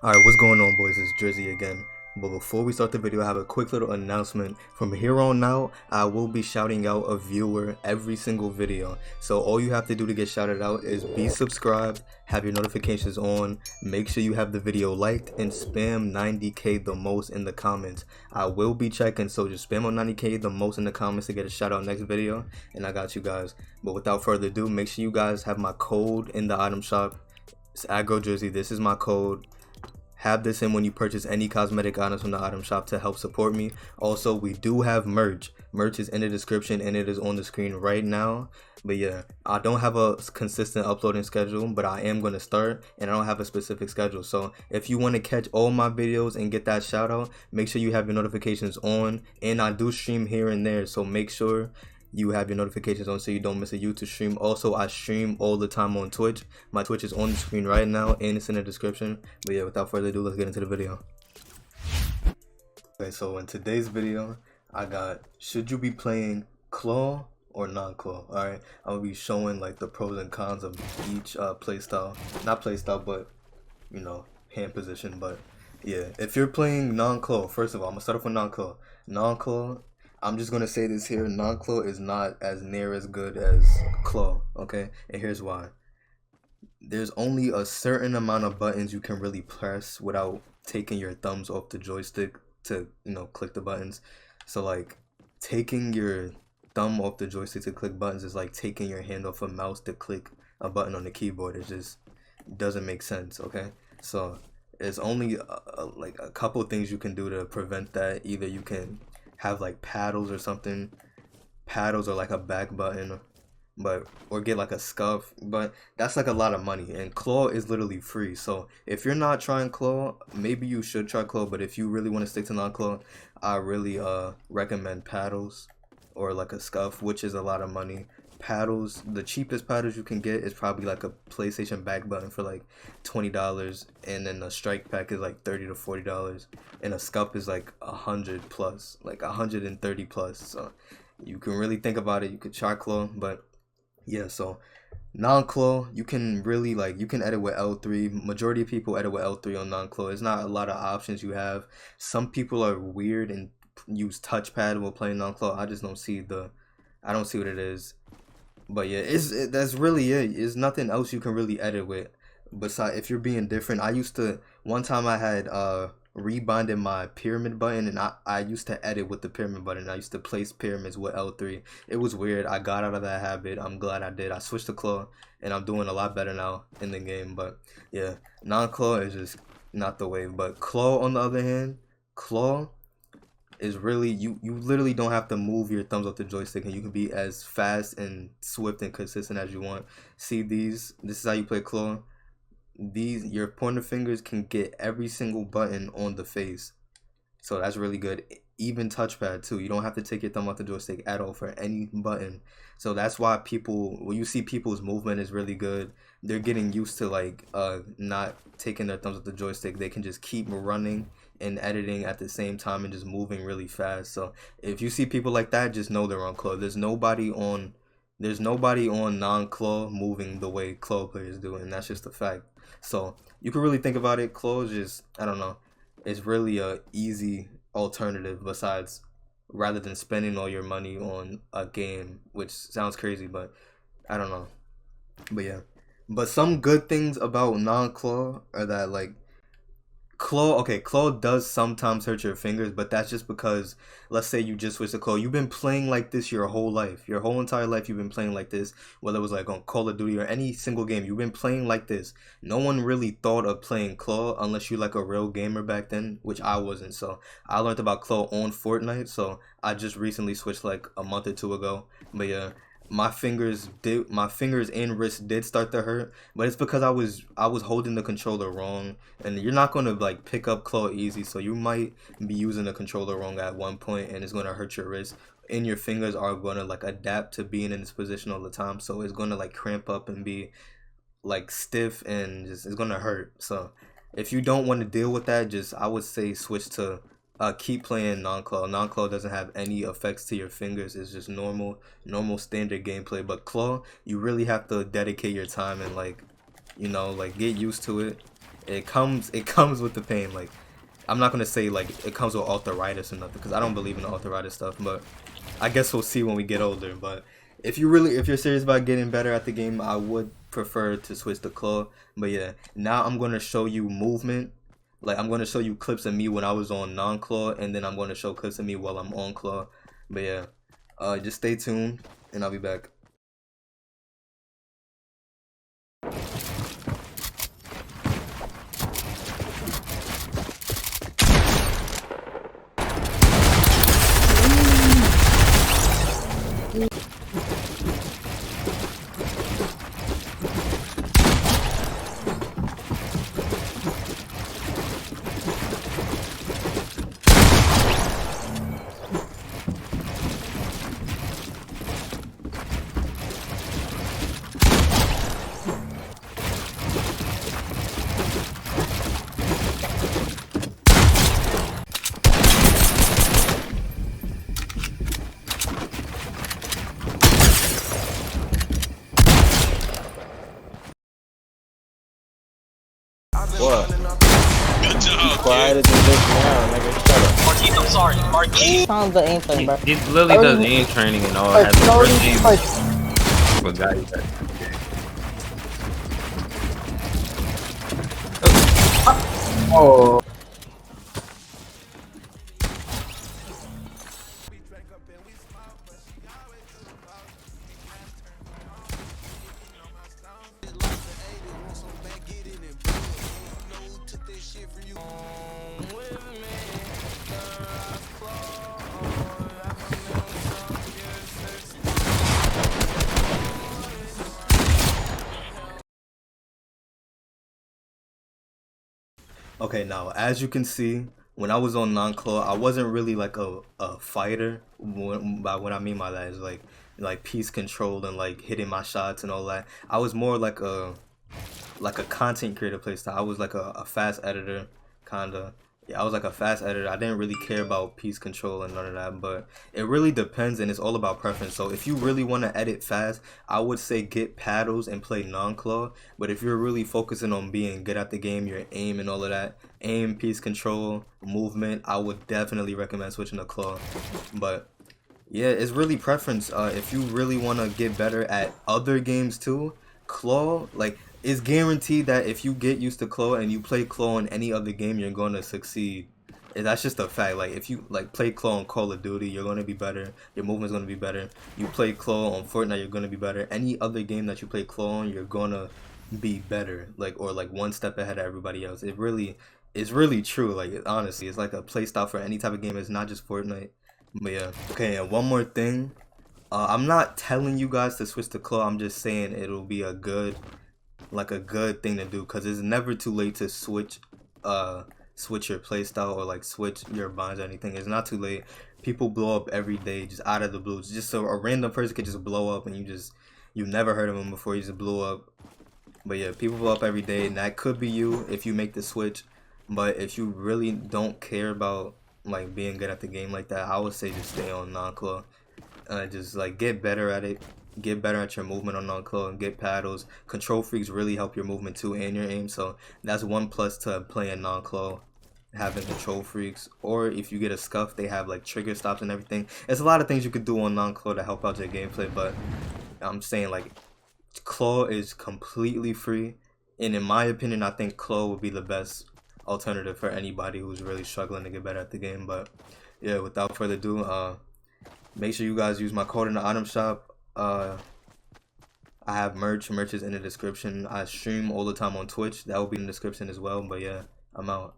Alright, what's going on, boys? It's Drizzy again. But before we start the video, I have a quick little announcement. From here on out, I will be shouting out a viewer every single video. So all you have to do to get shouted out is be subscribed, have your notifications on, make sure you have the video liked, and spam 90k the most in the comments. I will be checking, so just spam on 90k the most in the comments to get a shout out next video, and I got you guys. But without further ado, make sure you guys have my code in the item shop. It's @GrowJersey. This is my code. Have this in when you purchase any cosmetic items from the item shop to help support me. Also, we do have merch. Merch is in the description and it is on the screen right now. But yeah, I don't have a consistent uploading schedule, but I am going to start, and I don't have a specific schedule. So if you want to catch all my videos and get that shout out, make sure you have your notifications on. And I do stream here and there, so make sure you have your notifications on so you don't miss a YouTube stream. Also, I stream all the time on Twitch. My Twitch is on the screen right now and it's in the description. But yeah, without further ado, let's get into the video. Okay, so in today's video, I got, should you be playing claw or non-claw? Alright, I'll be showing like the pros and cons of each playstyle. Not playstyle, but you know, hand position. But yeah, if you're playing non-claw, first of all, I'm gonna start off with non-claw. Non-claw, I'm just gonna say this here, non-claw is not as near as good as claw, okay? And here's why. There's only a certain amount of buttons you can really press without taking your thumbs off the joystick to, you know, click the buttons. So like taking your thumb off the joystick to click buttons is like taking your hand off a mouse to click a button on the keyboard. It just doesn't make sense, okay? So there's only like a couple things you can do to prevent that. Either you can have like paddles or something. Paddles are like a back button, but or get like a scuff, but that's like a lot of money, and claw is literally free. So if you're not trying claw, maybe you should try claw, but if you really want to stick to non-claw, I really recommend paddles or like a scuff, which is a lot of money. Paddles, the cheapest paddles you can get is probably like a PlayStation back button for like $20, and then a strike pack is like $30 to $40, and a scuff is like 100 plus, like 130 plus. So you can really think about it. You could try claw, but yeah. So non-claw, you can really like, you can edit with L3. Majority of people edit with L3 on non-claw. It's not a lot of options you have. Some people are weird and use touchpad while playing non-claw. I just don't see I don't see what it is. But yeah, that's really it. There's nothing else you can really edit with. Besides, if you're being different, I used to, one time I had rebinded my pyramid button, and I used to edit with the pyramid button. I used to place pyramids with L3. It was weird. I got out of that habit. I'm glad I did. I switched to claw, and I'm doing a lot better now in the game. But yeah, non-claw is just not the way. But claw, on the other hand, claw is really, you literally don't have to move your thumbs off the joystick, and you can be as fast and swift and consistent as you want. See, this is how you play claw. Your pointer fingers can get every single button on the face, so that's really good. Even touchpad too, you don't have to take your thumb off the joystick at all for any button. So that's why people, when you see people's movement is really good, they're getting used to like not taking their thumbs off the joystick. They can just keep running and editing at the same time and just moving really fast. So if you see people like that, just know they're on claw. There's nobody on non-claw moving the way claw players do, and that's just a fact. So you can really think about it. Claw is just, I don't know, it's really a easy alternative, besides, rather than spending all your money on a game, which sounds crazy, but I don't know. But yeah, but some good things about non-claw are that like claw does sometimes hurt your fingers, but that's just because, let's say you just switch to claw. You've been playing like this your whole life. Your whole entire life you've been playing like this, whether it was like on Call of Duty or any single game. You've been playing like this. No one really thought of playing claw unless you're like a real gamer back then, which I wasn't. So I learned about claw on Fortnite, so I just recently switched like a month or two ago. But yeah, my fingers and wrists did start to hurt, but it's because I was holding the controller wrong, and you're not going to like pick up claw easy, so you might be using the controller wrong at one point, and it's going to hurt your wrist, and your fingers are going to like adapt to being in this position all the time, so it's going to like cramp up and be like stiff, and just it's going to hurt. So if you don't want to deal with that, just, I would say, switch to keep playing non-claw. Non-claw doesn't have any effects to your fingers. It's just normal standard gameplay. But claw, you really have to dedicate your time and like, you know, like get used to it. it comes with the pain. Like, I'm not gonna say like it comes with arthritis or nothing, because I don't believe in the arthritis stuff. But I guess we'll see when we get older. But if you're serious about getting better at the game, I would prefer to switch to claw. But yeah, now I'm gonna show you movement. Like, I'm gonna show you clips of me when I was on non-claw, and then I'm gonna show clips of me while I'm on claw. But yeah, just stay tuned, and I'll be back. What? Good job, Quieter kid. than this now, nigga. Shut up. Marquise, I'm sorry. Marquise. Sounds the aim thing, bro. He literally does aim training and all. Has the first aim. Forgot you that. Oh. Okay, now as you can see, when I was on non-claw, I wasn't really like a fighter. By what I mean by that is like piece control and like hitting my shots and all that. I was more like a content creator playstyle. I was like a fast editor, kinda. Yeah, I was like a fast editor. I didn't really care about piece control and none of that, but it really depends, and it's all about preference. So if you really want to edit fast, I would say get paddles and play non-claw. But if you're really focusing on being good at the game, your aim and all of that, aim, piece control, movement, I would definitely recommend switching to claw. But yeah, it's really preference. If you really want to get better at other games too, claw, like, it's guaranteed that if you get used to claw and you play claw in any other game, you're going to succeed. And that's just a fact. Like, if you like play claw on Call of Duty, you're going to be better. Your movement's going to be better. You play claw on Fortnite, you're going to be better. Any other game that you play claw on, you're going to be better. Like, or like one step ahead of everybody else. It's really true. Like, honestly, it's like a play style for any type of game. It's not just Fortnite. But yeah. Okay, and one more thing. I'm not telling you guys to switch to claw. I'm just saying it'll be a good thing to do, because it's never too late to switch your playstyle or like switch your binds or anything. It's not too late. People blow up every day just out of the blue. It's just so a random person could just blow up and you never heard of them before, you just blew up. But yeah, people blow up every day, and that could be you if you make the switch. But if you really don't care about like being good at the game like that, I would say just stay on non-claw. Just like get better at it. Get better at your movement on non-claw and get paddles. Control freaks really help your movement too and your aim, so that's one plus to playing non-claw, having control freaks. Or if you get a scuff, they have like trigger stops and everything. There's a lot of things you could do on non-claw to help out your gameplay, but I'm saying like claw is completely free, and in my opinion, I think claw would be the best alternative for anybody who's really struggling to get better at the game. But yeah, without further ado, make sure you guys use my code in the item shop. I have merch is in the description. I stream all the time on Twitch, that will be in the description as well. But yeah, I'm out.